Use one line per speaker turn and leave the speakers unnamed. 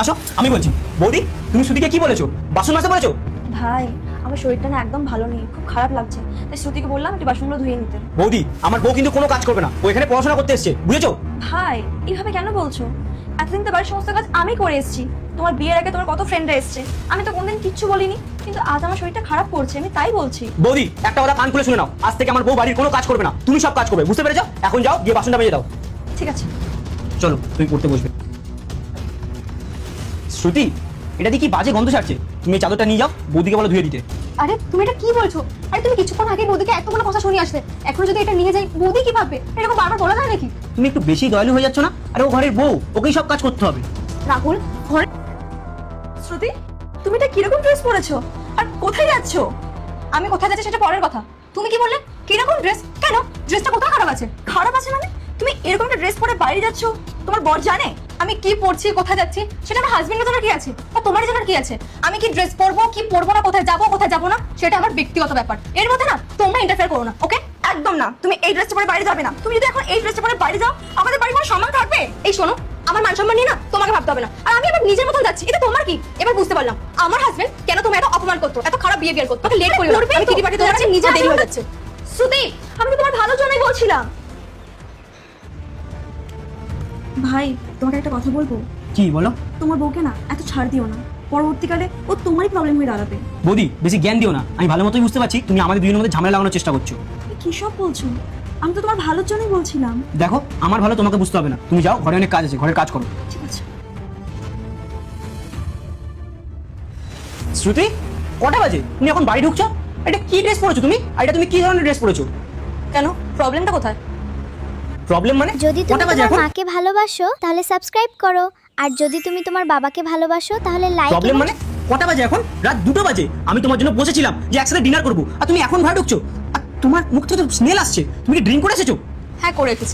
আসো, আমি বলছি। বৌদি, তুমি শ্রুতিকে কি বলেছো? বাসন মাজতে বলেছো?
ভাই আমার শরীরটা না একদম ভালো নেই, খুব খারাপ লাগছে, তাই শ্রুতিকে বললাম একটু বাসনগুলো ধুয়ে নিতে।
বৌদি, আমার বউ কিন্তু কোনো কাজ করবে না, ও এখানে পড়াশোনা করতে এসেছে, বুঝেছো?
ভাই এইভাবে কেন বলছো? এতদিন তো বাড়ির সমস্ত কাজ আমি করে এসেছি। তোমার বিয়ের আগে তোমার কত ফ্রেন্ডরা এসছে, আমি তো কোনদিন কিচ্ছু বলিনি, কিন্তু আজ আমার শরীরটা খারাপ করছে, আমি তাই বলছি।
বৌদি, একটা কথা কান খুলে শুনে নাও, আজ থেকে আমার বউ বাড়ির কোনো কাজ করবে না, তুমি সব কাজ করবে, বুঝতে পেরেছো? এখন যাও, গিয়ে বাসনটা মেজে দাও।
ঠিক আছে।
চলো, তুমি পড়তে বসবে। শ্রুতি, এটা দিয়ে কি বাজে গন্ধ ছাড়ছে, তুমি এই চাদরটা নিয়ে যাও, বৌদিকে বলো ধুয়ে দিতে।
আরে তুমি এটা কি বলছো? আরে তুমি কিছুক্ষণ আগে বৌদিকে এতগুলো কথা শুনিয়ে আসলে, এখন যদি এটা নিয়ে যাই বৌদি কি ভাববে? এরকম বারবার বলা যায় নাকি?
তুমি একটু বেশি দয়ালু হয়ে যাচ্ছ না? আরে ও ঘরের বউ, ওকেই সব কাজ করতে হবে।
রাহুল ঘরে
শ্রুতি, তুমি এটা কিরকম ড্রেস পরেছো আর কোথায় যাচ্ছো?
আমি কোথায় যাচ্ছি সেটা পরের কথা। তুমি কি বললে কিরকম ড্রেস? কেন ড্রেসটা কোথায় খারাপ আছে?
খারাপ আছে মানে? তুমি এরকম একটা ড্রেস পরে বাইরে যাচ্ছো, তোমার বর জানে?
আমি কি পরছি কোথায় যাচ্ছি সেটা আমার হাজবেন্ডের জানার কি আছে, বা তোমার জানার কি আছে? আমি কি ড্রেস পরবো কি পরবো না, কোথায় যাবো না, সেটা আমার ব্যক্তিগত ব্যাপার। এর মধ্যে না তোমরা ইন্টারফেয়ার করো না, ওকে?
একদম না, তুমি এই ড্রেসটা পরে বাইরে যাবে না। তুমি যদি এখন এই ড্রেসটা পরে বাইরে যাও, আমাদের বাড়ির কোনো সম্মান থাকবে?
এই শোনো, আমার মান সম্মান নিয়ে না তোমাকে ভাবতে হবে না, আর আমি আমার নিজের মতন যাচ্ছি, এটা তোমার কি? এবার বুঝতে পারলাম আমার হাজবেন্ড কেন তোমায় এত অপমান করতো, এত খারাপ বিহেভিয়ার করতো। তোকে লেট করি না, আমি কিটি পার্টিতে যাচ্ছি, নিজে দেরি হয়ে যাচ্ছে।
শ্রুতি, আমি তো তোমার ভালোর জন্যই বলছিলাম। ভাই তোমাকে একটা কথা বলবো।
কি বলো?
তোমার বউকে না এত ছাড় দিও না, পরবর্তীকালে ও তোমারই প্রবলেম হয়ে দাঁড়াবে।
বৌদি, বেশি জ্ঞান দিও না, আমি ভালো মতোই বুঝতে পারছি তুমি আমাদের দুজনের মধ্যে ঝামেলা লাগানোর চেষ্টা করছো।
তুমি কি সব বলছো? আমি তো তোমার ভালোর জন্যই বলছিলাম।
দেখো, আমার ভালো তোমাকে বুঝতে হবে না, তুমি যাও, ঘরে অনেক কাজ আছে, ঘরের কাজ করো।
ঠিক আছে।
শ্রুতি, কটা বাজে? তুমি এখন বাড়ি ঢুকছো? এটা কি ড্রেস পরেছো তুমি? আর এটা তুমি কি ধরনের ড্রেস পরেছো?
কেন, প্রবলেমটা কোথায়?
প্রবলেম মানে?
যদি তুমি
কটা বাজে
তোমার
এখন?
মাকে ভালোবাসো তাহলে সাবস্ক্রাইব করো, আর যদি তুমি তোমার বাবাকে ভালোবাসো তাহলে লাইক।
প্রবলেম মানে? কটা বাজে এখন? রাত 2টো বাজে। আমি তোমার জন্য বসেছিলাম যে একসাথে ডিনার করবো, আর তুমি এখন ঘরে ঢুকছো। আর তোমার মুখ থেকে স্মেল আসছে, তুমি কি ড্রিঙ্ক করে এসেছো?
হ্যাঁ করে এসেছি।